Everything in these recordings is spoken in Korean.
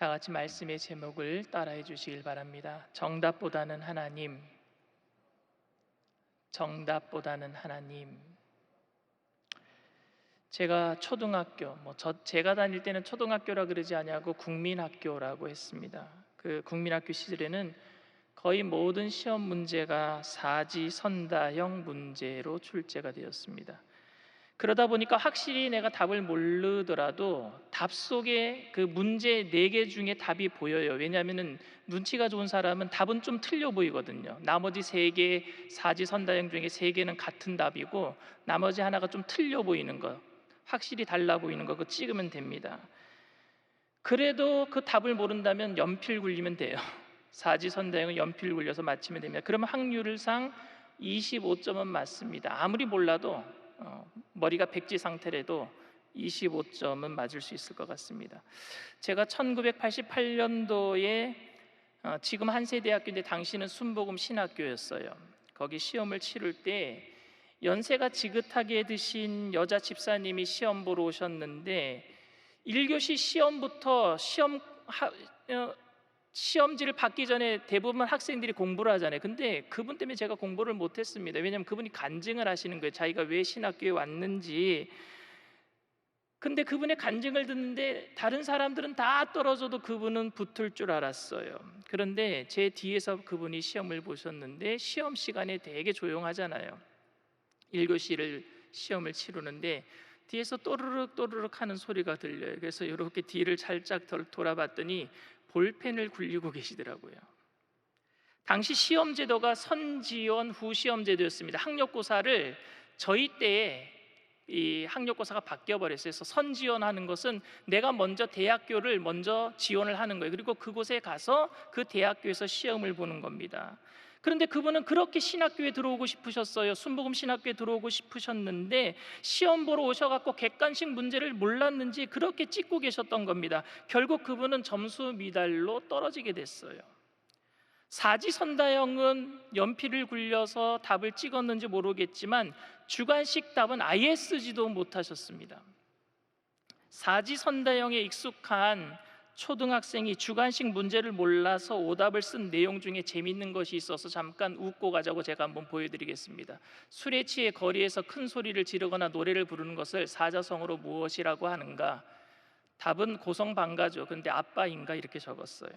다 같이 말씀의 제목을 따라해 주시길 바랍니다. 정답보다는 하나님, 정답보다는 하나님. 제가 초등학교, 제가 다닐 때는 초등학교라 그러지 아니하고 국민학교라고 했습니다. 그 국민학교 시절에는 거의 모든 시험 문제가 사지선다형 문제로 출제가 되었습니다. 그러다 보니까 확실히 내가 답을 모르더라도 답 속에 그 문제 4개 중에 답이 보여요. 왜냐하면 눈치가 좋은 사람은 답은 좀 틀려 보이거든요. 나머지 3개 사지선다형 중에 3개는 같은 답이고 나머지 하나가 좀 틀려 보이는 거, 확실히 달라 보이는 거, 그거 찍으면 됩니다. 그래도 그 답을 모른다면 연필 굴리면 돼요. 사지선다형은 연필 굴려서 맞히면 됩니다. 그러면 확률상 25점은 맞습니다. 아무리 몰라도 머리가 백지 상태라도 25점은 맞을 수 있을 것 같습니다. 제가 1988년도에 지금 한세대학교인데 당시는 순복음 신학교였어요. 거기 시험을 치를 때 연세가 지긋하게 드신 여자 집사님이 시험 보러 오셨는데 1교시 시험부터 시험지를 받기 전에 대부분 학생들이 공부를 하잖아요. 근데 그분 때문에 제가 공부를 못했습니다. 왜냐하면 그분이 간증을 하시는 거예요. 자기가 왜 신학교에 왔는지. 근데 그분의 간증을 듣는데 다른 사람들은 다 떨어져도 그분은 붙을 줄 알았어요. 그런데 제 뒤에서 그분이 시험을 보셨는데 시험 시간에 되게 조용하잖아요. 1교시를 시험을 치르는데 뒤에서 또르륵 또르륵 하는 소리가 들려요. 그래서 이렇게 뒤를 살짝 돌아봤더니 볼펜을 굴리고 계시더라고요. 당시 시험 제도가 선지원 후시험 제도였습니다. 학력고사를 저희 때에 이 학력고사가 바뀌어 버렸어요. 그래서 선지원하는 것은 내가 먼저 대학교를 먼저 지원을 하는 거예요. 그리고 그곳에 가서 그 대학교에서 시험을 보는 겁니다. 그런데 그분은 그렇게 신학교에 들어오고 싶으셨어요. 순복음 신학교에 들어오고 싶으셨는데 시험 보러 오셔갖고 객관식 문제를 몰랐는지 그렇게 찍고 계셨던 겁니다. 결국 그분은 점수 미달로 떨어지게 됐어요. 사지선다형은 연필을 굴려서 답을 찍었는지 모르겠지만 주관식 답은 아예 쓰지도 못하셨습니다. 사지선다형에 익숙한 초등학생이 주관식 문제를 몰라서 오답을 쓴 내용 중에 재밌는 것이 있어서 잠깐 웃고 가자고 제가 한번 보여드리겠습니다. 술에 취해 거리에서 큰 소리를 지르거나 노래를 부르는 것을 사자성어로 무엇이라고 하는가? 답은 고성방가죠. 근데 아빠인가 이렇게 적었어요.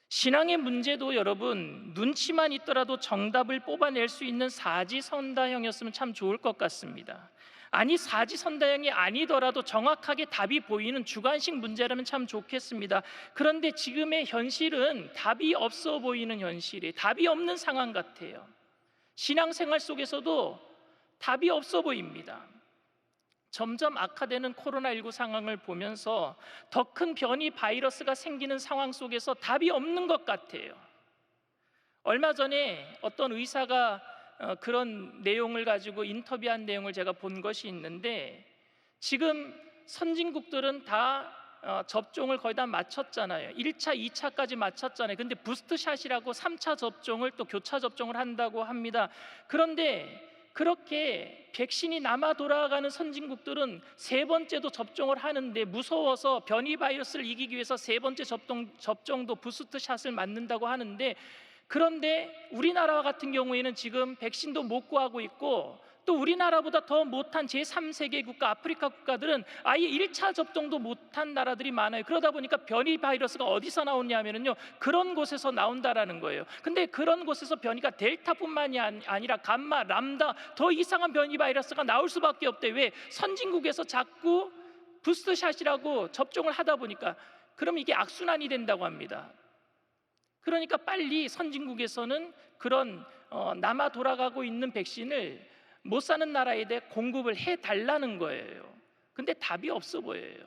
신앙의 문제도 여러분 눈치만 있더라도 정답을 뽑아낼 수 있는 사지선다형이었으면 참 좋을 것 같습니다. 아니 사지선다형이 아니더라도 정확하게 답이 보이는 주관식 문제라면 참 좋겠습니다. 그런데 지금의 현실은 답이 없어 보이는 현실이에요. 답이 없는 상황 같아요. 신앙생활 속에서도 답이 없어 보입니다. 점점 악화되는 코로나19 상황을 보면서 더 큰 변이 바이러스가 생기는 상황 속에서 답이 없는 것 같아요. 얼마 전에 어떤 의사가 그런 내용을 가지고 인터뷰한 내용을 제가 본 것이 있는데 지금 선진국들은 다 접종을 거의 다 마쳤잖아요. 1차, 2차까지 마쳤잖아요. 근데 부스트샷이라고 3차 접종을 또 교차 접종을 한다고 합니다. 그런데 그렇게 백신이 남아 돌아가는 선진국들은 3번째도 접종을 하는데 무서워서 변이 바이러스를 이기기 위해서 3번째 접종도 부스트샷을 맞는다고 하는데 그런데 우리나라 같은 경우에는 지금 백신도 못 구하고 있고 또 우리나라보다 더 못한 제3세계 국가, 아프리카 국가들은 아예 1차 접종도 못한 나라들이 많아요. 그러다 보니까 변이 바이러스가 어디서 나오냐면요 그런 곳에서 나온다라는 거예요. 근데 그런 곳에서 변이가 델타뿐만이 아니라 감마, 람다 더 이상한 변이 바이러스가 나올 수밖에 없대요. 왜? 선진국에서 자꾸 부스트샷이라고 접종을 하다 보니까 그럼 이게 악순환이 된다고 합니다. 그러니까 빨리 선진국에서는 그런 남아 돌아가고 있는 백신을 못 사는 나라에 대해 공급을 해달라는 거예요. 근데 답이 없어 보여요.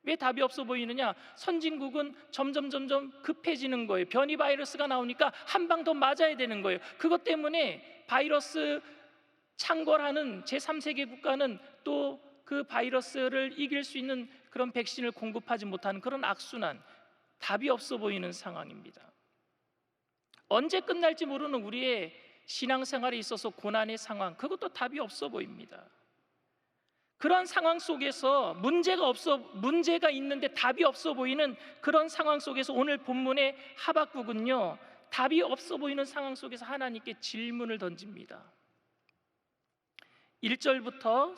왜 답이 없어 보이느냐? 선진국은 점점 급해지는 거예요. 변이 바이러스가 나오니까 한 방 더 맞아야 되는 거예요. 그것 때문에 바이러스 창궐하는 제3세계 국가는 또 그 바이러스를 이길 수 있는 그런 백신을 공급하지 못하는 그런 악순환, 답이 없어 보이는 상황입니다. 언제 끝날지 모르는 우리의 신앙생활에 있어서 고난의 상황, 그것도 답이 없어 보입니다. 그런 상황 속에서 문제가 있는데 답이 없어 보이는 그런 상황 속에서 오늘 본문의 하박국은요, 답이 없어 보이는 상황 속에서 하나님께 질문을 던집니다. 1절부터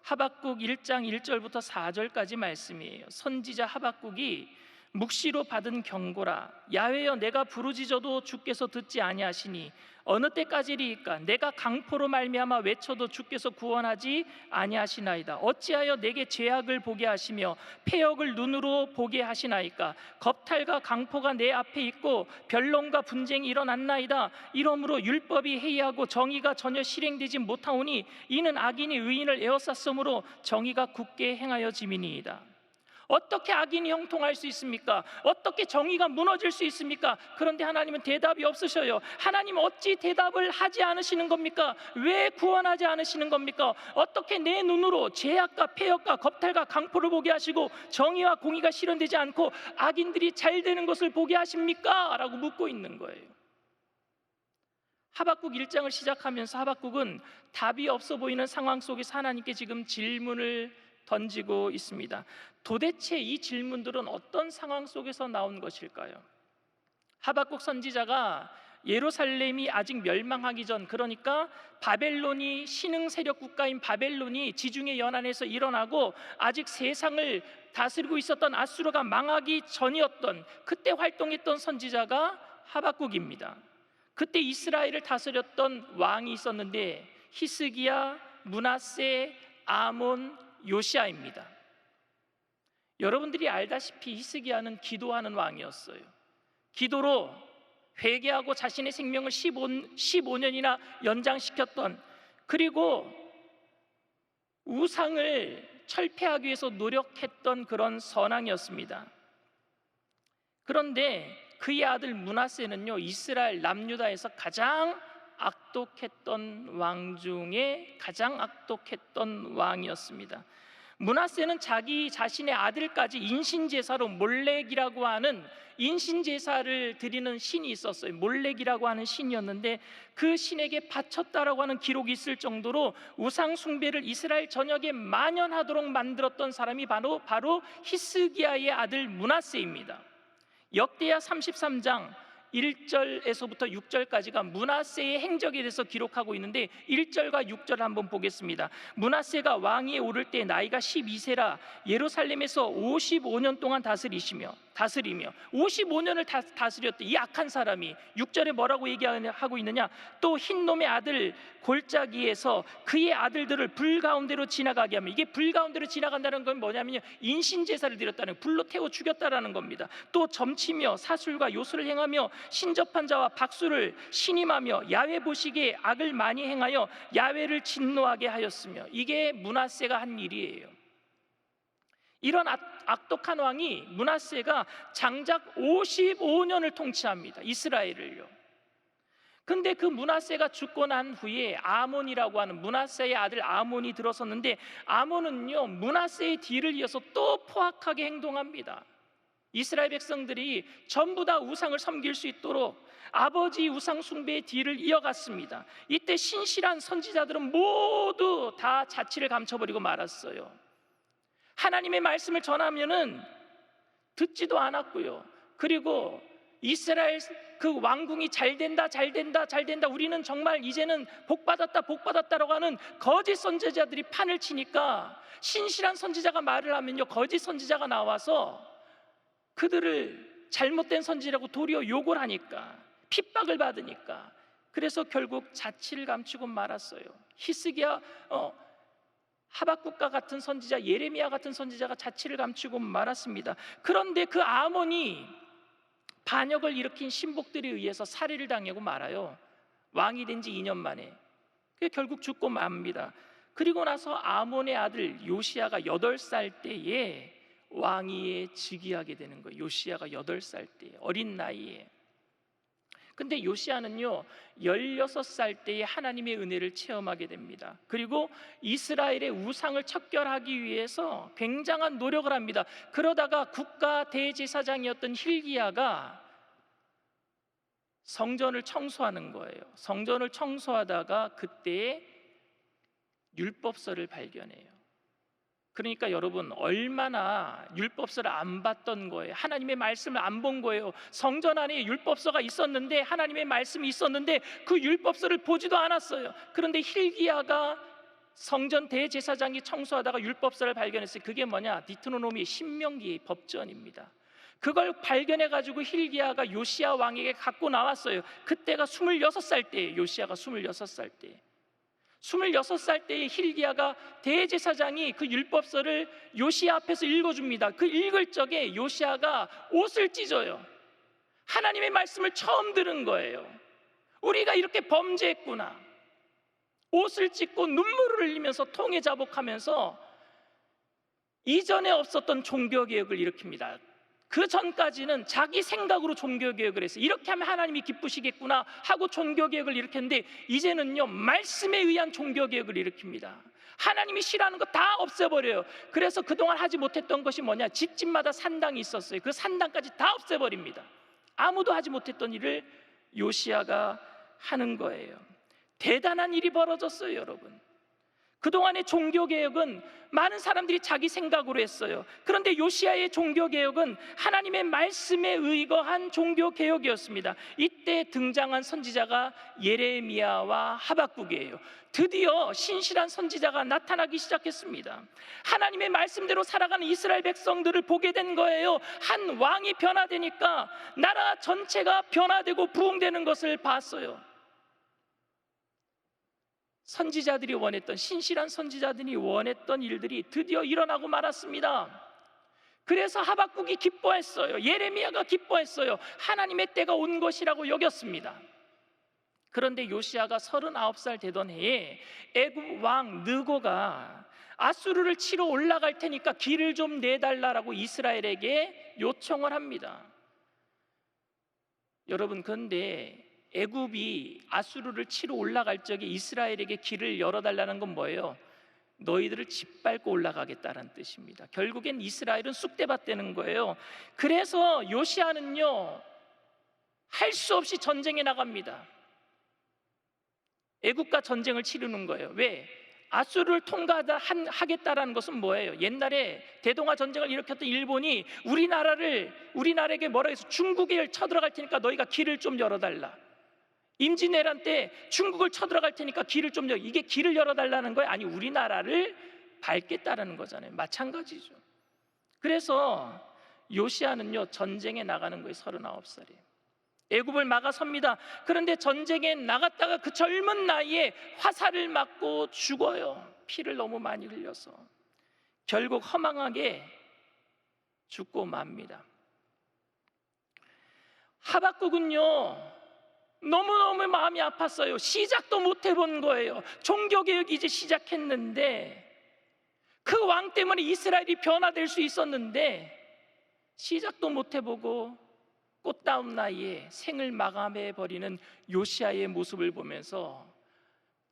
하박국 1장 1절부터 4절까지 말씀이에요. 선지자 하박국이 묵시로 받은 경고라. 야훼여, 내가 부르짖어도 주께서 듣지 아니하시니 어느 때까지리이까? 내가 강포로 말미암아 외쳐도 주께서 구원하지 아니하시나이다. 어찌하여 내게 죄악을 보게 하시며 패역을 눈으로 보게 하시나이까? 겁탈과 강포가 내 앞에 있고 변론과 분쟁이 일어났나이다. 이러므로 율법이 해이하고 정의가 전혀 실행되지 못하오니 이는 악인이 의인을 에워쌌으므로 정의가 굳게 행하여짐이니이다. 어떻게 악인이 형통할 수 있습니까? 어떻게 정의가 무너질 수 있습니까? 그런데 하나님은 대답이 없으셔요. 하나님 어찌 대답을 하지 않으시는 겁니까? 왜 구원하지 않으시는 겁니까? 어떻게 내 눈으로 죄악과 패역과 겁탈과 강포를 보게 하시고 정의와 공의가 실현되지 않고 악인들이 잘 되는 것을 보게 하십니까? 라고 묻고 있는 거예요. 하박국 1장을 시작하면서 하박국은 답이 없어 보이는 상황 속에서 하나님께 지금 질문을 던지고 있습니다. 도대체 이 질문들은 어떤 상황 속에서 나온 것일까요? 하박국 선지자가 예루살렘이 아직 멸망하기 전, 그러니까 바벨론이 신흥 세력 국가인 바벨론이 지중해 연안에서 일어나고 아직 세상을 다스리고 있었던 아수르가 망하기 전이었던, 그때 활동했던 선지자가 하박국입니다. 그때 이스라엘을 다스렸던 왕이 있었는데 히스기야, 므낫세, 아몬, 요시야입니다. 여러분들이 알다시피 히스기야는 기도하는 왕이었어요. 기도로 회개하고 자신의 생명을 15년이나 연장시켰던, 그리고 우상을 철폐하기 위해서 노력했던 그런 선왕이었습니다. 그런데 그의 아들 므낫세는요, 이스라엘 남유다에서 가장 악독했던 왕 중에 가장 악독했던 왕이었습니다. 므낫세는 자기 자신의 아들까지 인신제사로 몰렉이라고 하는 인신제사를 드리는 신이 있었어요. 몰렉이라고 하는 신이었는데 그 신에게 바쳤다라고 하는 기록이 있을 정도로 우상 숭배를 이스라엘 전역에 만연하도록 만들었던 사람이 바로 히스기야의 아들 므낫세입니다. 역대하 33장 1절에서부터 6절까지가 므낫세의 행적에 대해서 기록하고 있는데 1절과 6절 한번 보겠습니다. 므낫세가 왕위에 오를 때 나이가 12세라 예루살렘에서 55년 동안 다스리며 55년을 다스렸대. 이 악한 사람이 6절에 뭐라고 얘기하고 있느냐? 또 흰놈의 아들 골짜기에서 그의 아들들을 불 가운데로 지나가게 하며, 이게 불 가운데로 지나간다는 건 뭐냐면요, 인신제사를 드렸다는, 불로 태워 죽였다라는 겁니다. 또 점치며 사술과 요술을 행하며 신접한 자와 박수를 신임하며 야훼 보시기에 악을 많이 행하여 야훼를 진노하게 하였으며, 이게 므낫세가 한 일이에요. 이런 악독한 왕이 므낫세가 장작 55년을 통치합니다. 이스라엘을요. 근데 그 므낫세가 죽고 난 후에 아몬이라고 하는 므낫세의 아들 아몬이 들어섰는데, 아몬은요 므낫세의 뒤를 이어서 또 포악하게 행동합니다. 이스라엘 백성들이 전부 다 우상을 섬길 수 있도록 아버지 우상 숭배의 뒤를 이어갔습니다. 이때 신실한 선지자들은 모두 다 자취를 감춰버리고 말았어요. 하나님의 말씀을 전하면은 듣지도 않았고요. 그리고 이스라엘 그 왕궁이 잘 된다, 우리는 정말 이제는 복받았다라고 하는 거짓 선지자들이 판을 치니까, 신실한 선지자가 말을 하면요 거짓 선지자가 나와서 그들을 잘못된 선지라고 도리어 욕을 하니까, 핍박을 받으니까, 그래서 결국 자취를 감추고 말았어요. 히스기야, 하박국과 같은 선지자, 예레미야 같은 선지자가 자취를 감추고 말았습니다. 그런데 그 아몬이 반역을 일으킨 신복들에 의해서 살해를 당하고 말아요. 왕이 된 지 2년 만에. 결국 죽고 맙니다. 그리고 나서 아몬의 아들 요시야가 8살 때에 왕위에 즉위하게 되는 거예요. 요시야가 8살 때, 어린 나이에. 근데 요시야는요 16살 때에 하나님의 은혜를 체험하게 됩니다. 그리고 이스라엘의 우상을 척결하기 위해서 굉장한 노력을 합니다. 그러다가 국가 대제사장이었던 힐기야가 성전을 청소하는 거예요. 성전을 청소하다가 그때 율법서를 발견해요. 그러니까 여러분, 얼마나 율법서를 안 봤던 거예요. 하나님의 말씀을 안 본 거예요. 성전 안에 율법서가 있었는데, 하나님의 말씀이 있었는데 그 율법서를 보지도 않았어요. 그런데 hil기야가 성전 대제사장이 청소하다가 율법서를 발견했어요. 그게 뭐냐? 디트로노미, 신명기 법전입니다. 그걸 발견해 가지고 hil기야가 요시야 왕에게 갖고 나왔어요. 그때가 26살 때예요. 요시야가 26살 때. 26살 때의 hil기야가 대제사장이 그 율법서를 요시야 앞에서 읽어줍니다. 그 읽을 적에 요시야가 옷을 찢어요. 하나님의 말씀을 처음 들은 거예요. 우리가 이렇게 범죄했구나. 옷을 찢고 눈물을 흘리면서 통에 자복하면서 이전에 없었던 종교개혁을 일으킵니다. 그 전까지는 자기 생각으로 종교개혁을 했어요. 이렇게 하면 하나님이 기쁘시겠구나 하고 종교개혁을 일으켰는데, 이제는요, 말씀에 의한 종교개혁을 일으킵니다. 하나님이 싫어하는 거 다 없애버려요. 그래서 그동안 하지 못했던 것이 뭐냐? 집집마다 산당이 있었어요. 그 산당까지 다 없애버립니다. 아무도 하지 못했던 일을 요시야가 하는 거예요. 대단한 일이 벌어졌어요, 여러분. 그동안의 종교개혁은 많은 사람들이 자기 생각으로 했어요. 그런데 요시야의 종교개혁은 하나님의 말씀에 의거한 종교개혁이었습니다. 이때 등장한 선지자가 예레미야와 하박국이에요. 드디어 신실한 선지자가 나타나기 시작했습니다. 하나님의 말씀대로 살아가는 이스라엘 백성들을 보게 된 거예요. 한 왕이 변화되니까 나라 전체가 변화되고 부흥되는 것을 봤어요. 선지자들이 원했던, 신실한 선지자들이 원했던 일들이 드디어 일어나고 말았습니다. 그래서 하박국이 기뻐했어요. 예레미야가 기뻐했어요. 하나님의 때가 온 것이라고 여겼습니다. 그런데 요시야가 39살 되던 해에 애굽 왕 느고가 아수르를 치러 올라갈 테니까 길을 좀 내달라고 이스라엘에게 요청을 합니다. 여러분, 그런데 애굽이 아수르를 치러 올라갈 적에 이스라엘에게 길을 열어달라는 건 뭐예요? 너희들을 짓밟고 올라가겠다는 뜻입니다. 결국엔 이스라엘은 쑥대밭되는 거예요. 그래서 요시야는요, 할 수 없이 전쟁에 나갑니다. 애굽과 전쟁을 치르는 거예요. 왜? 아수르를 통과하겠다라는 것은 뭐예요? 옛날에 대동아 전쟁을 일으켰던 일본이 우리나라에게 뭐라 해서 중국에 쳐들어갈 테니까 너희가 길을 좀 열어달라. 임진왜란 때 중국을 쳐들어갈 테니까 길을 좀 열어. 이게 길을 열어달라는 거예요? 아니, 우리나라를 밟겠다라는 거잖아요. 마찬가지죠. 그래서 요시야는요, 전쟁에 나가는 거예요. 39살이에요. 애굽을 막아섭니다. 그런데 전쟁에 나갔다가 그 젊은 나이에 화살을 맞고 죽어요. 피를 너무 많이 흘려서. 결국 허망하게 죽고 맙니다. 하박국은요, 너무너무 마음이 아팠어요. 시작도 못 해본 거예요. 종교개혁이 이제 시작했는데, 그 왕 때문에 이스라엘이 변화될 수 있었는데 시작도 못 해보고 꽃다운 나이에 생을 마감해버리는 요시야의 모습을 보면서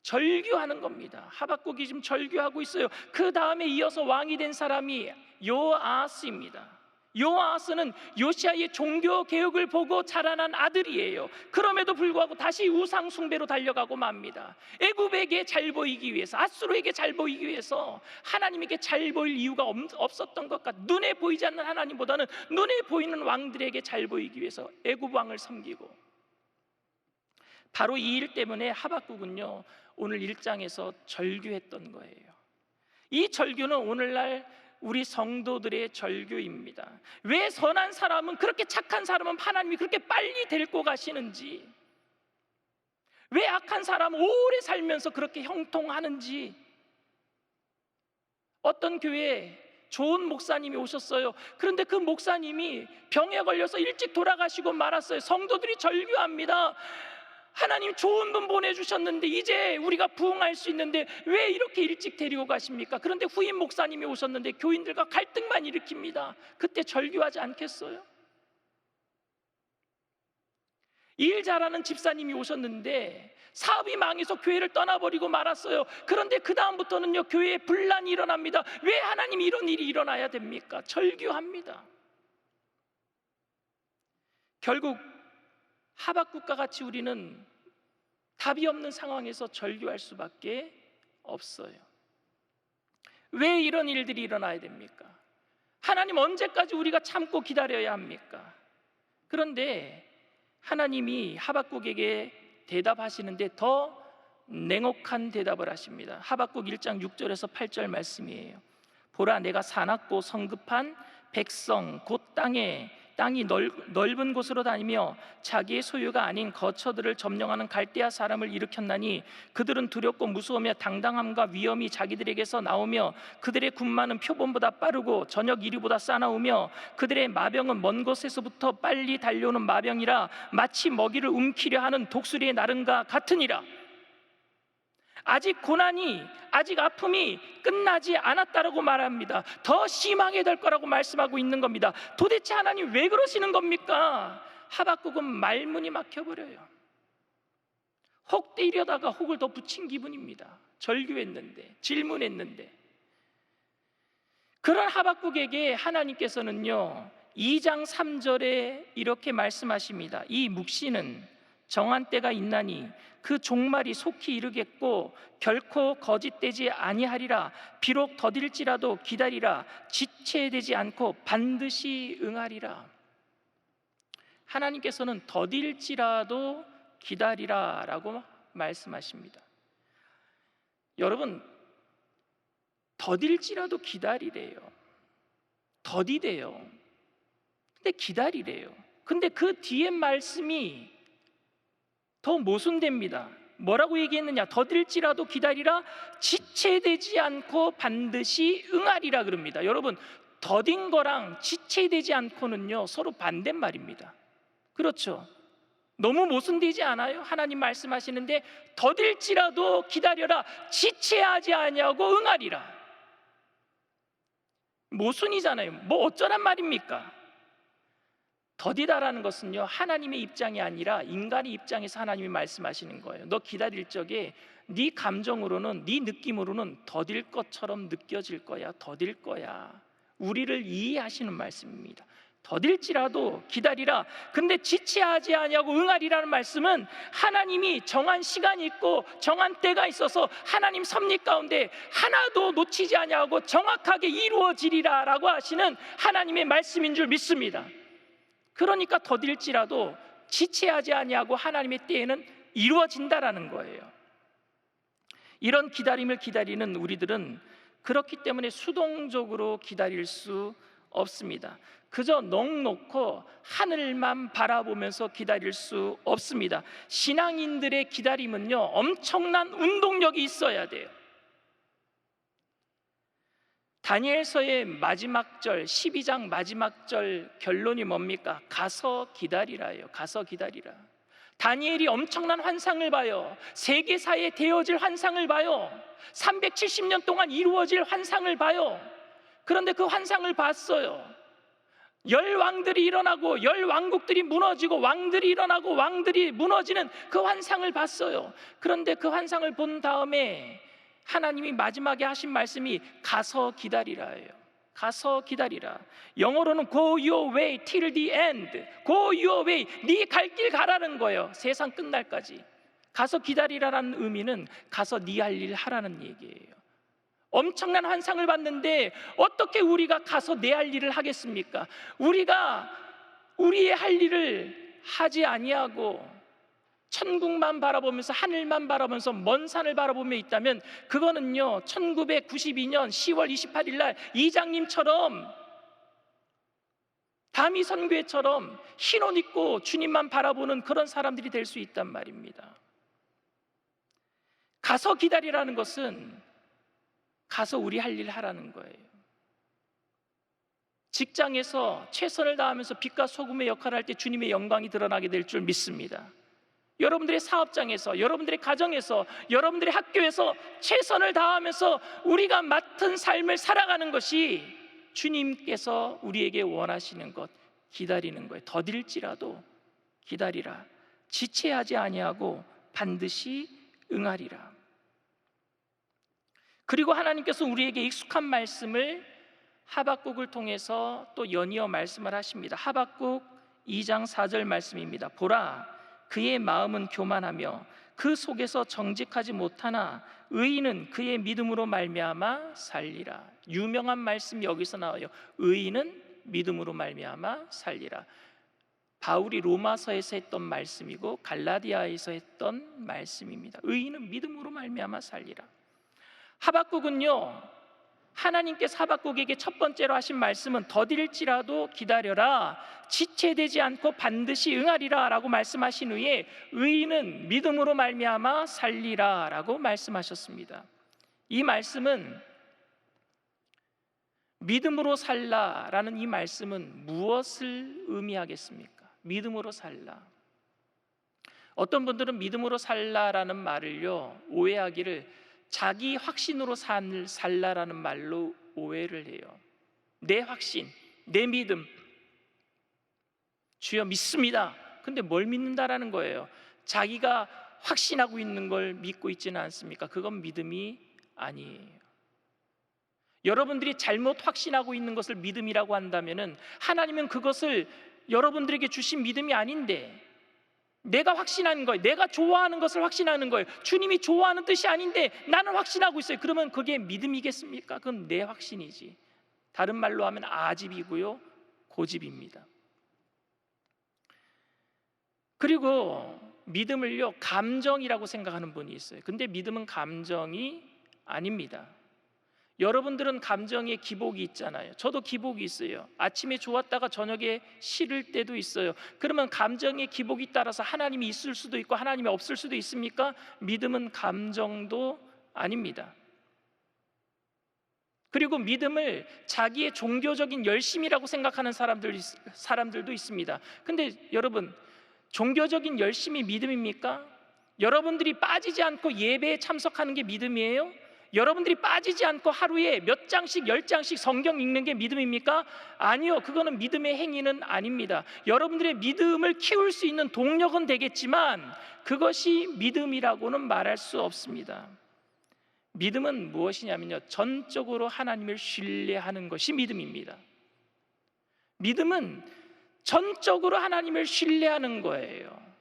절규하는 겁니다. 하박국이 지금 절규하고 있어요. 그 다음에 이어서 왕이 된 사람이 요아스입니다. 요아스는 요시야의 종교 개혁을 보고 자라난 아들이에요. 그럼에도 불구하고 다시 우상 숭배로 달려가고 맙니다. 애굽에게 잘 보이기 위해서, 아수르에게 잘 보이기 위해서, 하나님에게 잘 보일 이유가 없었던 것 같아. 눈에 보이지 않는 하나님보다는 눈에 보이는 왕들에게 잘 보이기 위해서 애굽 왕을 섬기고, 바로 이 일 때문에 하박국은요, 오늘 1장에서 절규했던 거예요. 이 절규는 오늘날 우리 성도들의 절규입니다. 왜 선한 사람은, 그렇게 착한 사람은 하나님이 그렇게 빨리 데리고 가시는지, 왜 악한 사람은 오래 살면서 그렇게 형통하는지. 어떤 교회에 좋은 목사님이 오셨어요. 그런데 그 목사님이 병에 걸려서 일찍 돌아가시고 말았어요. 성도들이 절규합니다. 하나님 좋은 분 보내주셨는데 이제 우리가 부흥할 수 있는데 왜 이렇게 일찍 데리고 가십니까? 그런데 후임 목사님이 오셨는데 교인들과 갈등만 일으킵니다. 그때 절규하지 않겠어요? 일 잘하는 집사님이 오셨는데 사업이 망해서 교회를 떠나버리고 말았어요. 그런데 그 다음부터는요, 교회에 분란이 일어납니다. 왜 하나님 이런 일이 일어나야 됩니까? 절규합니다. 결국 하박국과 같이 우리는 답이 없는 상황에서 절규할 수밖에 없어요. 왜 이런 일들이 일어나야 됩니까? 하나님 언제까지 우리가 참고 기다려야 합니까? 그런데 하나님이 하박국에게 대답하시는데 더 냉혹한 대답을 하십니다. 하박국 1장 6절에서 8절 말씀이에요. 보라, 내가 사납고 성급한 백성 곧 땅이 넓은 곳으로 다니며 자기의 소유가 아닌 거처들을 점령하는 갈대아 사람을 일으켰나니 그들은 두렵고 무서우며 당당함과 위엄이 자기들에게서 나오며 그들의 군마는 표범보다 빠르고 저녁 이리보다 싸나우며 그들의 마병은 먼 곳에서부터 빨리 달려오는 마병이라 마치 먹이를 움키려 하는 독수리의 나름과 같으니라. 아직 고난이, 아직 아픔이 끝나지 않았다라고 말합니다. 더 심하게 될 거라고 말씀하고 있는 겁니다. 도대체 하나님 왜 그러시는 겁니까? 하박국은 말문이 막혀버려요. 혹 때리려다가 혹을 더 붙인 기분입니다. 절규했는데, 질문했는데. 그런 하박국에게 하나님께서는요 2장 3절에 이렇게 말씀하십니다. 이 묵시는 정한 때가 있나니 그 종말이 속히 이르겠고 결코 거짓되지 아니하리라. 비록 더딜지라도 기다리라. 지체되지 않고 반드시 응하리라. 하나님께서는 더딜지라도 기다리라 라고 말씀하십니다. 여러분, 더딜지라도 기다리래요. 더디대요. 근데 기다리래요. 근데 그 뒤에 말씀이 더 모순됩니다. 뭐라고 얘기했느냐? 더딜지라도 기다리라. 지체되지 않고 반드시 응하리라 그럽니다. 여러분, 더딘 거랑 지체되지 않고는요 서로 반대말입니다. 그렇죠? 너무 모순되지 않아요? 하나님 말씀하시는데 더딜지라도 기다려라. 지체하지 아니하고 응하리라. 모순이잖아요. 뭐 어쩌란 말입니까? 더디다라는 것은요 하나님의 입장이 아니라 인간의 입장에서 하나님이 말씀하시는 거예요. 너 기다릴 적에 네 감정으로는, 네 느낌으로는 더딜 것처럼 느껴질 거야. 더딜 거야. 우리를 이해하시는 말씀입니다. 더딜지라도 기다리라. 근데 지체하지 아니하고 응하리라는 말씀은 하나님이 정한 시간이 있고 정한 때가 있어서 하나님 섭리 가운데 하나도 놓치지 아니하고 정확하게 이루어지리라 라고 하시는 하나님의 말씀인 줄 믿습니다. 그러니까 더딜지라도 지체하지 아니하고 하나님의 때에는 이루어진다라는 거예요. 이런 기다림을 기다리는 우리들은 그렇기 때문에 수동적으로 기다릴 수 없습니다. 그저 넋놓고 하늘만 바라보면서 기다릴 수 없습니다. 신앙인들의 기다림은요 엄청난 운동력이 있어야 돼요. 다니엘서의 마지막 절 12장 마지막 절 결론이 뭡니까? 가서 기다리라예요. 가서 기다리라. 다니엘이 엄청난 환상을 봐요. 세계사에 되어질 환상을 봐요. 370년 동안 이루어질 환상을 봐요. 그런데 그 환상을 봤어요. 열 왕들이 일어나고 열 왕국들이 무너지고 왕들이 일어나고 왕들이 무너지는 그 환상을 봤어요. 그런데 그 환상을 본 다음에 하나님이 마지막에 하신 말씀이 가서 기다리라예요. 가서 기다리라. 영어로는 go your way till the end. go your way. 네 갈 길 가라는 거예요. 세상 끝날까지. 가서 기다리라라는 의미는 가서 네 할 일 하라는 얘기예요. 엄청난 환상을 봤는데 어떻게 우리가 가서 내 할 일을 하겠습니까? 우리가 우리의 할 일을 하지 아니하고 천국만 바라보면서 하늘만 바라보면서 먼 산을 바라보며 있다면 그거는요 1992년 10월 28일 날 이장님처럼 다미 선교회처럼 흰 옷 입고 주님만 바라보는 그런 사람들이 될 수 있단 말입니다. 가서 기다리라는 것은 가서 우리 할 일 하라는 거예요. 직장에서 최선을 다하면서 빛과 소금의 역할을 할 때 주님의 영광이 드러나게 될 줄 믿습니다. 여러분들의 사업장에서, 여러분들의 가정에서, 여러분들의 학교에서 최선을 다하면서 우리가 맡은 삶을 살아가는 것이 주님께서 우리에게 원하시는 것, 기다리는 거예요. 더딜지라도 기다리라. 지체하지 아니하고 반드시 응하리라. 그리고 하나님께서 우리에게 익숙한 말씀을 하박국을 통해서 또 연이어 말씀을 하십니다. 하박국 2장 4절 말씀입니다. 보라, 그의 마음은 교만하며 그 속에서 정직하지 못하나 의인은 그의 믿음으로 말미암아 살리라. 유명한 말씀이 여기서 나와요. 의인은 믿음으로 말미암아 살리라. 바울이 로마서에서 했던 말씀이고 갈라디아에서 했던 말씀입니다. 의인은 믿음으로 말미암아 살리라. 하박국은요, 하나님께서 하박국에게 첫 번째로 하신 말씀은 더딜지라도 기다려라, 지체되지 않고 반드시 응하리라 라고 말씀하신 후에 의인은 믿음으로 말미암아 살리라 라고 말씀하셨습니다. 이 말씀은, 믿음으로 살라라는 이 말씀은 무엇을 의미하겠습니까? 믿음으로 살라. 어떤 분들은 믿음으로 살라라는 말을요, 오해하기를 자기 확신으로 살라라는 말로 오해를 해요. 내 확신, 내 믿음, 주여 믿습니다. 근데 뭘 믿는다라는 거예요? 자기가 확신하고 있는 걸 믿고 있지는 않습니까? 그건 믿음이 아니에요. 여러분들이 잘못 확신하고 있는 것을 믿음이라고 한다면은 하나님은 그것을 여러분들에게 주신 믿음이 아닌데, 내가 확신하는 거예요. 내가 좋아하는 것을 확신하는 거예요. 주님이 좋아하는 뜻이 아닌데 나는 확신하고 있어요. 그러면 그게 믿음이겠습니까? 그건 내 확신이지. 다른 말로 하면 아집이고요, 고집입니다. 그리고 믿음을요, 감정이라고 생각하는 분이 있어요. 근데 믿음은 감정이 아닙니다. 여러분들은 감정에 기복이 있잖아요. 저도 기복이 있어요. 아침에 좋았다가 저녁에 싫을 때도 있어요. 그러면 감정의 기복이 따라서 하나님이 있을 수도 있고 하나님이 없을 수도 있습니까? 믿음은 감정도 아닙니다. 그리고 믿음을 자기의 종교적인 열심이라고 생각하는 사람들도 있습니다. 근데 여러분, 종교적인 열심이 믿음입니까? 여러분들이 빠지지 않고 예배에 참석하는 게 믿음이에요? 여러분들이 빠지지 않고 하루에 몇 장씩 10장씩 성경 읽는 게 믿음입니까? 아니요, 그거는 믿음의 행위는 아닙니다. 여러분들의 믿음을 키울 수 있는 동력은 되겠지만 그것이 믿음이라고는 말할 수 없습니다. 믿음은 무엇이냐면요, 전적으로 하나님을 신뢰하는 것이 믿음입니다. 믿음은 전적으로 하나님을 신뢰하는 거예요.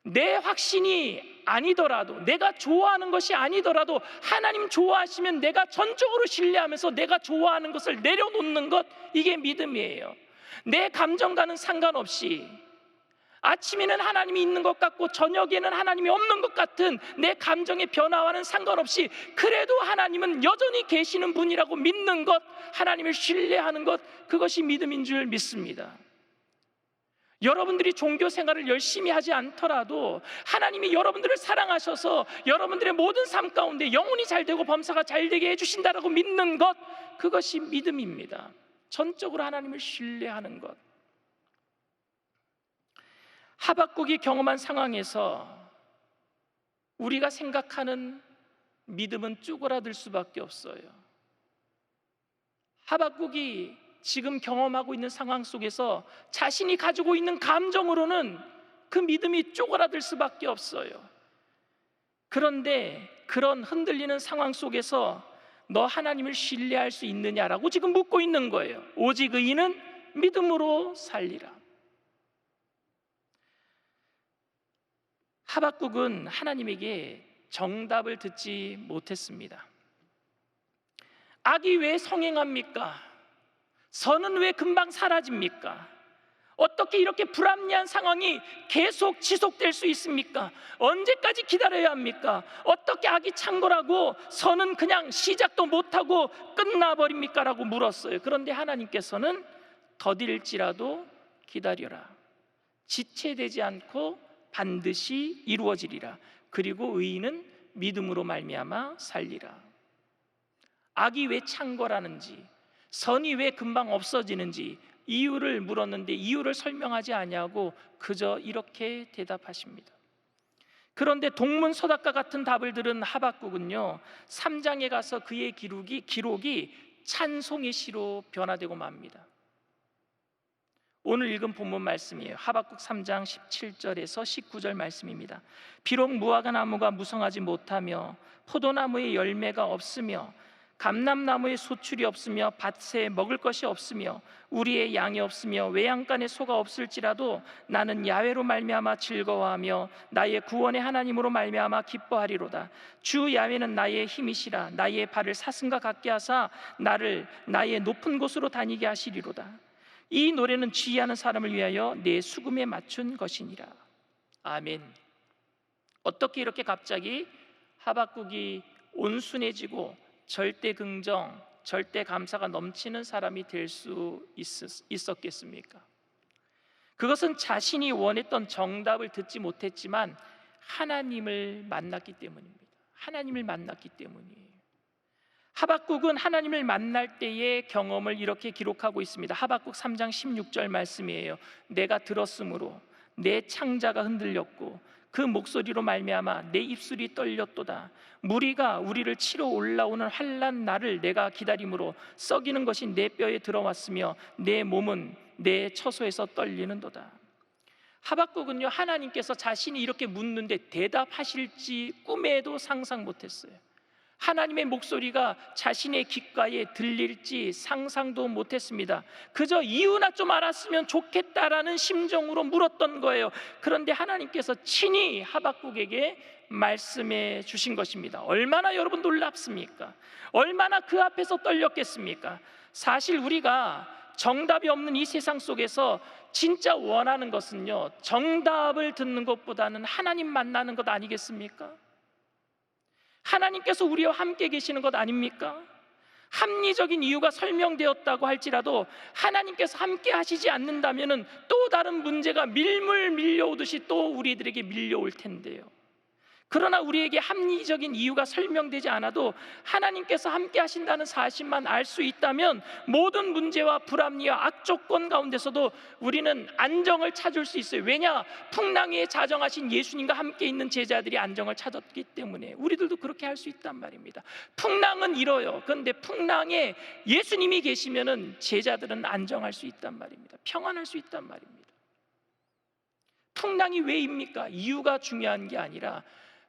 내 확신이 아니더라도, 내가 좋아하는 것이 아니더라도 하나님 좋아하시면 내가 전적으로 신뢰하면서 내가 좋아하는 것을 내려놓는 것, 이게 믿음이에요. 내 감정과는 상관없이, 아침에는 하나님이 있는 것 같고 저녁에는 하나님이 없는 것 같은 내 감정의 변화와는 상관없이 그래도 하나님은 여전히 계시는 분이라고 믿는 것, 하나님을 신뢰하는 것, 그것이 믿음인 줄 믿습니다. 여러분들이 종교 생활을 열심히 하지 않더라도 하나님이 여러분들을 사랑하셔서 여러분들의 모든 삶 가운데 영혼이 잘 되고 범사가 잘 되게 해주신다라고 믿는 것, 그것이 믿음입니다. 전적으로 하나님을 신뢰하는 것. 하박국이 경험한 상황에서 우리가 생각하는 믿음은 쪼그라들 수밖에 없어요. 하박국이 지금 경험하고 있는 상황 속에서 자신이 가지고 있는 감정으로는 그 믿음이 쪼그라들 수밖에 없어요. 그런데 그런 흔들리는 상황 속에서 너 하나님을 신뢰할 수 있느냐라고 지금 묻고 있는 거예요. 오직 의인은 믿음으로 살리라. 하박국은 하나님에게 정답을 듣지 못했습니다. 악이 왜 성행합니까? 선은 왜 금방 사라집니까? 어떻게 이렇게 불합리한 상황이 계속 지속될 수 있습니까? 언제까지 기다려야 합니까? 어떻게 악이 창궐하고 선은 그냥 시작도 못하고 끝나버립니까? 라고 물었어요. 그런데 하나님께서는 더딜지라도 기다려라, 지체되지 않고 반드시 이루어지리라. 그리고 의인은 믿음으로 말미암아 살리라. 악이 왜 창궐하는지, 선이 왜 금방 없어지는지 이유를 물었는데 이유를 설명하지 아니하고 그저 이렇게 대답하십니다. 그런데 동문서답과 같은 답을 들은 하박국은요, 3장에 가서 그의 기록이 찬송의 시로 변화되고 맙니다. 오늘 읽은 본문 말씀이에요. 하박국 3장 17절에서 19절 말씀입니다. 비록 무화과 나무가 무성하지 못하며 포도나무의 열매가 없으며 감람나무에 소출이 없으며 밭에 먹을 것이 없으며 우리의 양이 없으며 외양간에 소가 없을지라도 나는 야훼로 말미암아 즐거워하며 나의 구원의 하나님으로 말미암아 기뻐하리로다. 주 야훼는 나의 힘이시라. 나의 발을 사슴과 같게 하사 나를 나의 높은 곳으로 다니게 하시리로다. 이 노래는 지휘하는 사람을 위하여 내 수금에 맞춘 것이니라. 아멘. 어떻게 이렇게 갑자기 하박국이 온순해지고 절대 긍정, 절대 감사가 넘치는 사람이 될 수 있었겠습니까? 그것은 자신이 원했던 정답을 듣지 못했지만 하나님을 만났기 때문입니다. 하나님을 만났기 때문이에요. 하박국은 하나님을 만날 때의 경험을 이렇게 기록하고 있습니다. 하박국 3장 16절 말씀이에요. 내가 들었으므로 내 창자가 흔들렸고 그 목소리로 말미암아 내 입술이 떨렸도다. 무리가 우리를 치러 올라오는 환난 날을 내가 기다림으로 썩이는 것이 내 뼈에 들어왔으며 내 몸은 내 처소에서 떨리는도다. 하박국은요, 하나님께서 자신이 이렇게 묻는데 대답하실지 꿈에도 상상 못했어요. 하나님의 목소리가 자신의 귓가에 들릴지 상상도 못했습니다. 그저 이유나 좀 알았으면 좋겠다라는 심정으로 물었던 거예요. 그런데 하나님께서 친히 하박국에게 말씀해 주신 것입니다. 얼마나 여러분 놀랍습니까? 얼마나 그 앞에서 떨렸겠습니까? 사실 우리가 정답이 없는 이 세상 속에서 진짜 원하는 것은요, 정답을 듣는 것보다는 하나님 만나는 것 아니겠습니까? 하나님께서 우리와 함께 계시는 것 아닙니까? 합리적인 이유가 설명되었다고 할지라도 하나님께서 함께 하시지 않는다면 또 다른 문제가 밀물 밀려오듯이 또 우리들에게 밀려올 텐데요. 그러나 우리에게 합리적인 이유가 설명되지 않아도 하나님께서 함께 하신다는 사실만 알 수 있다면 모든 문제와 불합리와 악조건 가운데서도 우리는 안정을 찾을 수 있어요. 왜냐? 풍랑 위에 자정하신 예수님과 함께 있는 제자들이 안정을 찾았기 때문에 우리들도 그렇게 할 수 있단 말입니다. 풍랑은 이뤄요. 그런데 풍랑에 예수님이 계시면은 제자들은 안정할 수 있단 말입니다. 평안할 수 있단 말입니다. 풍랑이 왜입니까? 이유가 중요한 게 아니라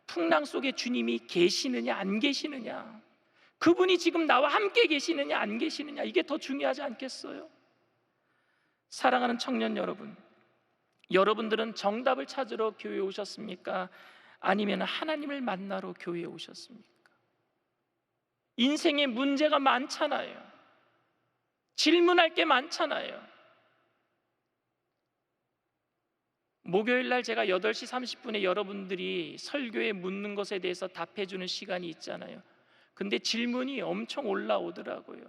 풍랑 속에 주님이 계시느냐 안 계시느냐, 그분이 지금 나와 함께 계시느냐 안 계시느냐, 이게 더 중요하지 않겠어요? 사랑하는 청년 여러분, 여러분들은 정답을 찾으러 교회에 오셨습니까? 아니면 하나님을 만나러 교회에 오셨습니까? 인생에 문제가 많잖아요. 질문할 게 많잖아요. 목요일 날 제가 8시 30분에 여러분들이 설교에 묻는 것에 대해서 답해 주는 시간이 있잖아요. 근데 질문이 엄청 올라오더라고요.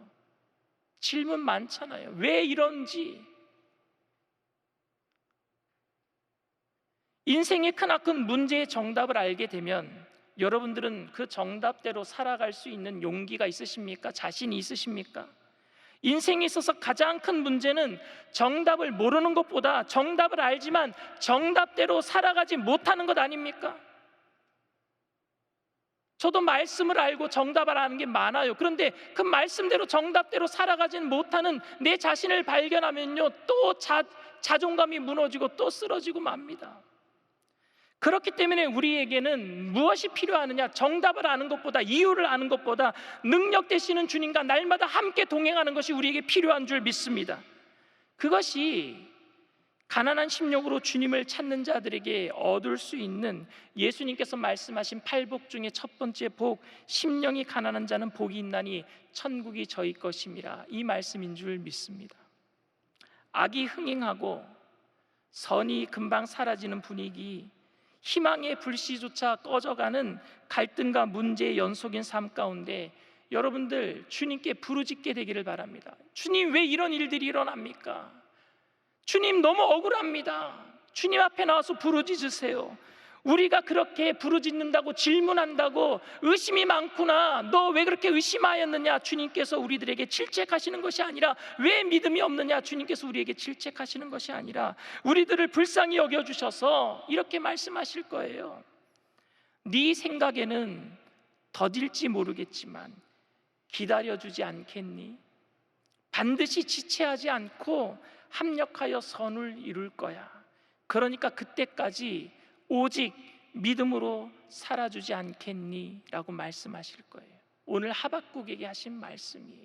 질문 많잖아요. 왜 이런지. 인생의 크나큰 문제의 정답을 알게 되면 여러분들은 그 정답대로 살아갈 수 있는 용기가 있으십니까? 자신이 있으십니까? 인생에 있어서 가장 큰 문제는 정답을 모르는 것보다 정답을 알지만 정답대로 살아가지 못하는 것 아닙니까? 저도 말씀을 알고 정답을 아는 게 많아요. 그런데 그 말씀대로 정답대로 살아가지는 못하는 내 자신을 발견하면요, 또 자존감이 무너지고 또 쓰러지고 맙니다. 그렇기 때문에 우리에게는 무엇이 필요하느냐? 정답을 아는 것보다, 이유를 아는 것보다 능력 되시는 주님과 날마다 함께 동행하는 것이 우리에게 필요한 줄 믿습니다. 그것이 가난한 심령으로 주님을 찾는 자들에게 얻을 수 있는 예수님께서 말씀하신 8복 중에 첫 번째 복, 심령이 가난한 자는 복이 있나니 천국이 저희 것임이라, 이 말씀인 줄 믿습니다. 악이 흥행하고 선이 금방 사라지는 분위기, 희망의 불씨조차 꺼져가는 갈등과 문제의 연속인 삶 가운데 여러분들 주님께 부르짖게 되기를 바랍니다. 주님, 왜 이런 일들이 일어납니까? 주님, 너무 억울합니다. 주님 앞에 나와서 부르짖으세요. 우리가 그렇게 부르짖는다고, 질문한다고 의심이 많구나, 너 왜 그렇게 의심하였느냐, 주님께서 우리들에게 질책하시는 것이 아니라, 왜 믿음이 없느냐, 주님께서 우리에게 질책하시는 것이 아니라 우리들을 불쌍히 여겨주셔서 이렇게 말씀하실 거예요. 네 생각에는 더딜지 모르겠지만 기다려주지 않겠니? 반드시 지체하지 않고 합력하여 선을 이룰 거야. 그러니까 그때까지 오직 믿음으로 살아주지 않겠니? 라고 말씀하실 거예요. 오늘 하박국에게 하신 말씀이에요.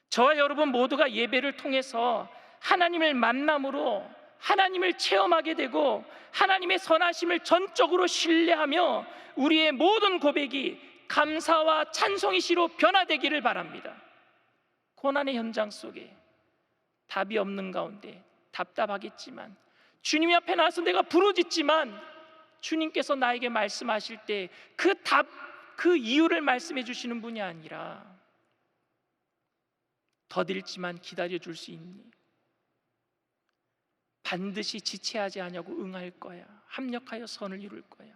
저와 여러분 모두가 예배를 통해서 하나님을 만남으로 하나님을 체험하게 되고 하나님의 선하심을 전적으로 신뢰하며 우리의 모든 고백이 감사와 찬송의 시로 변화되기를 바랍니다. 고난의 현장 속에 답이 없는 가운데 답답하겠지만 주님 앞에 나와서 내가 부르짖지만 주님께서 나에게 말씀하실 때 그 답, 그 이유를 말씀해 주시는 분이 아니라 더딜지만 기다려줄 수 있니? 반드시 지체하지 아니하고 응할 거야. 합력하여 선을 이룰 거야.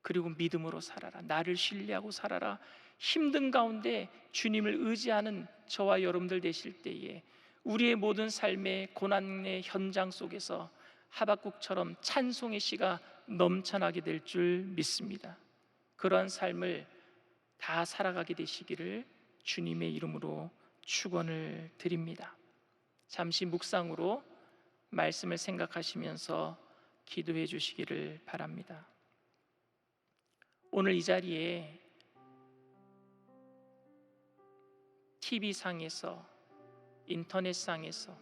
그리고 믿음으로 살아라. 나를 신뢰하고 살아라. 힘든 가운데 주님을 의지하는 저와 여러분들 되실 때에 우리의 모든 삶의 고난의 현장 속에서 하박국처럼 찬송의 시가 넘쳐나게 될 줄 믿습니다. 그러한 삶을 다 살아가게 되시기를 주님의 이름으로 축원을 드립니다. 잠시 묵상으로 말씀을 생각하시면서 기도해 주시기를 바랍니다. 오늘 이 자리에 TV상에서, 인터넷상에서,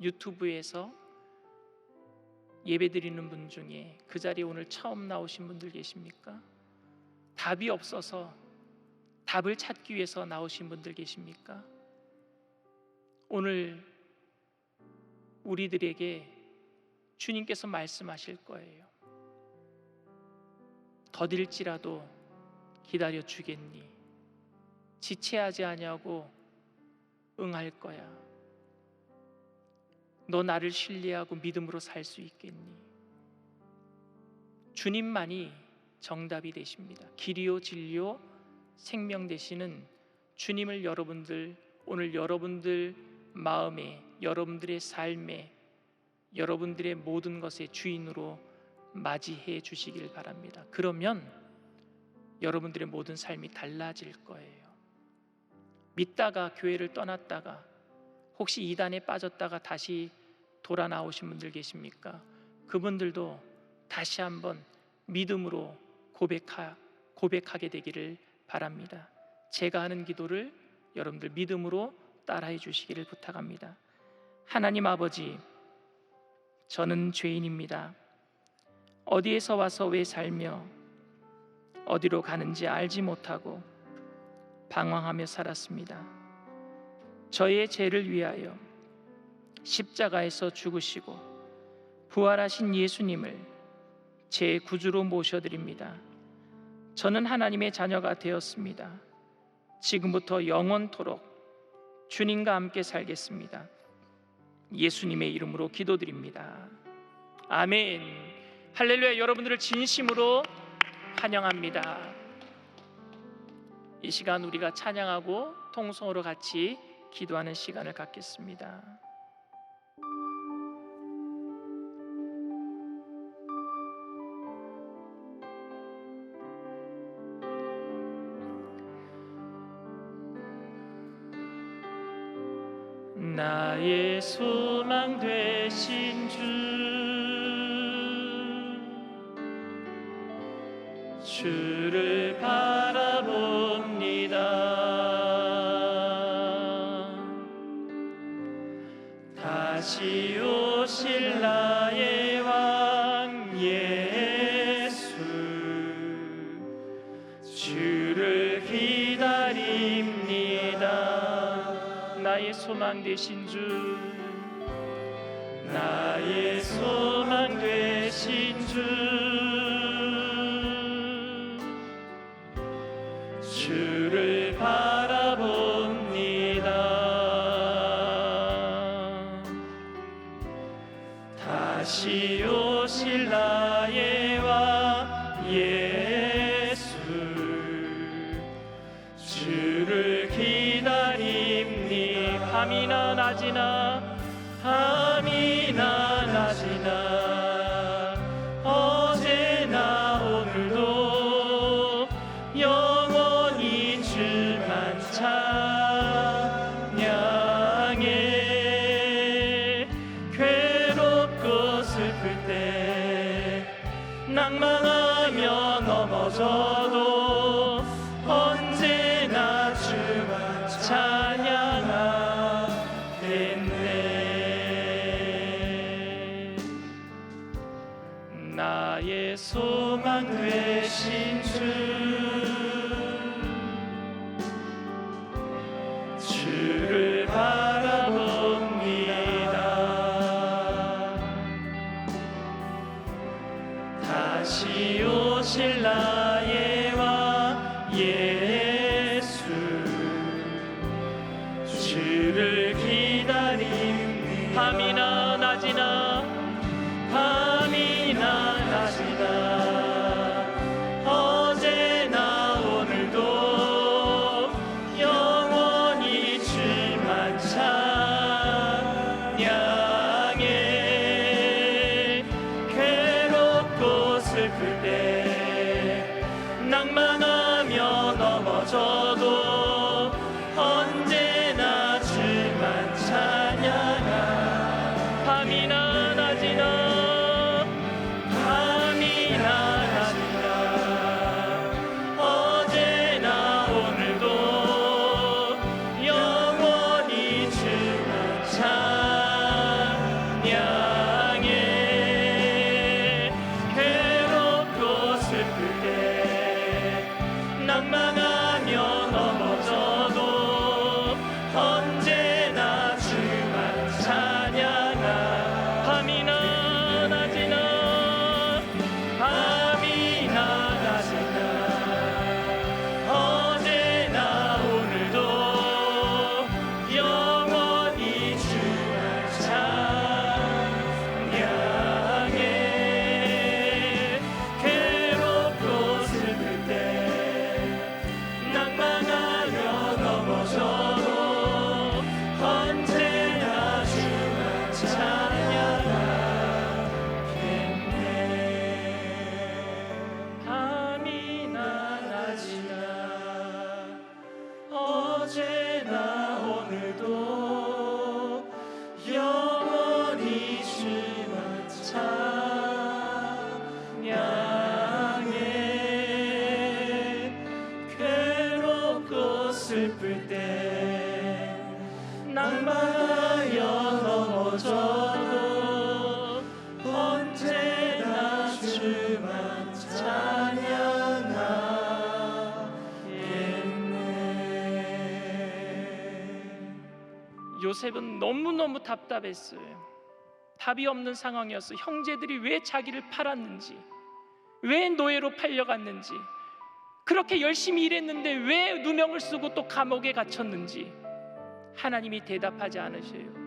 유튜브에서 예배드리는 분 중에 그 자리에 오늘 처음 나오신 분들 계십니까? 답이 없어서 답을 찾기 위해서 나오신 분들 계십니까? 오늘 우리들에게 주님께서 말씀하실 거예요. 더딜지라도 기다려 주겠니? 지체하지 아니하고 응할 거야. 너 나를 신뢰하고 믿음으로 살 수 있겠니? 주님만이 정답이 되십니다. 길이요 진리요 생명 되시는 주님을 여러분들, 오늘 여러분들 마음에, 여러분들의 삶에, 여러분들의 모든 것의 주인으로 맞이해 주시길 바랍니다. 그러면 여러분들의 모든 삶이 달라질 거예요. 믿다가 교회를 떠났다가 혹시 이단에 빠졌다가 다시 돌아 나오신 분들 계십니까? 그분들도 다시 한번 믿음으로 고백하게 되기를 바랍니다. 제가 하는 기도를 여러분들 믿음으로 따라해 주시기를 부탁합니다. 하나님 아버지, 저는 죄인입니다. 어디에서 와서 왜 살며 어디로 가는지 알지 못하고 방황하며 살았습니다. 저의 죄를 위하여 십자가에서 죽으시고 부활하신 예수님을 제 구주로 모셔드립니다. 저는 하나님의 자녀가 되었습니다. 지금부터 영원토록 주님과 함께 살겠습니다. 예수님의 이름으로 기도드립니다. 아멘. 할렐루야. 여러분들을 진심으로 환영합니다. 이 시간 우리가 찬양하고 통성으로 같이 기도하는 시간을 갖겠습니다. 나의 소망 되신 주를 바라봅니다. 다시 오실 나의 왕 예수, 주를 기다립니다. 나의 소망 되신 주, 나의 소망 되신 주를 바라봅니다. 다시 오실 나의 왕 예수, 주를 기다립니. 밤이나 낮이나 밤이나 낮이나 어제나 오늘도 영원히 주만 찬양해. 괴롭고 슬플 때 낭만하며 넘어져도 나의 소망 되신 주를 바라봅니다. 다시 오실 나의 왕 예수, 주를 기다립니다. 밤이나 낮이나 밤이나 낮이나 어제나 오늘도 영원히 주만 찬양해. 괴롭고 슬플 때 낭만하며 넘어져도 언제나 주만 찬양하. 밤이나 낮이나 밤이나 낮이나 어제나 오늘도 영원히 주만 찬양해. 괴롭고 슬플 때 낭만하며 넘어져도 언제나 주만 찬양하. 밤이나 낮이나 밤이나 낮이나 어제나 오늘도 영원히 주만 찬양해. 괴롭고 슬플 때 낭만하며 넘어져도 언제나 주만 찬양하겠네. 밤이나 낮이나 어제나 오늘도 영원히 주만 찬양해. 괴롭고 슬플 때 낭만하여 넘어져도 언제나 주만 찬양하겠네. 요셉은 너무너무 답답했어요. 답이 없는 상황이었어. 형제들이 왜 자기를 팔았는지, 왜 노예로 팔려갔는지, 그렇게 열심히 일했는데 왜 누명을 쓰고 또 감옥에 갇혔는지 하나님이 대답하지 않으셔요.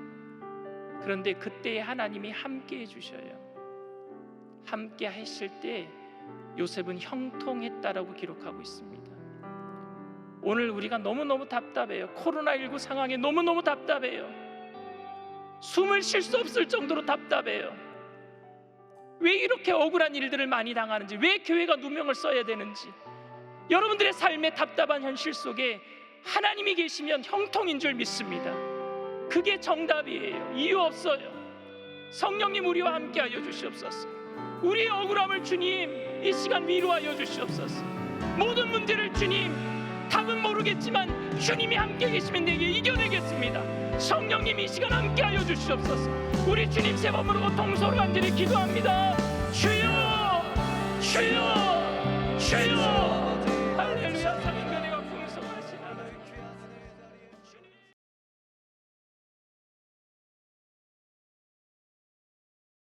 그런데 그때 하나님이 함께 해주셔요. 함께 하실 때 요셉은 형통했다라고 기록하고 있습니다. 오늘 우리가 너무너무 답답해요. 코로나19 상황에 너무너무 답답해요. 숨을 쉴 수 없을 정도로 답답해요. 왜 이렇게 억울한 일들을 많이 당하는지, 왜 교회가 누명을 써야 되는지, 여러분들의 삶의 답답한 현실 속에 하나님이 계시면 형통인 줄 믿습니다. 그게 정답이에요. 이유 없어요. 성령님 우리와 함께하여 주시옵소서. 우리의 억울함을 주님 이 시간 위로하여 주시옵소서. 모든 문제를 주님, 답은 모르겠지만 주님이 함께 계시면 내게 이겨내겠습니다. 성령님 이 시간 함께하여 주시옵소서. 우리 주님 세 번 부르고 동서로 간절히 기도합니다. 주여, 주여.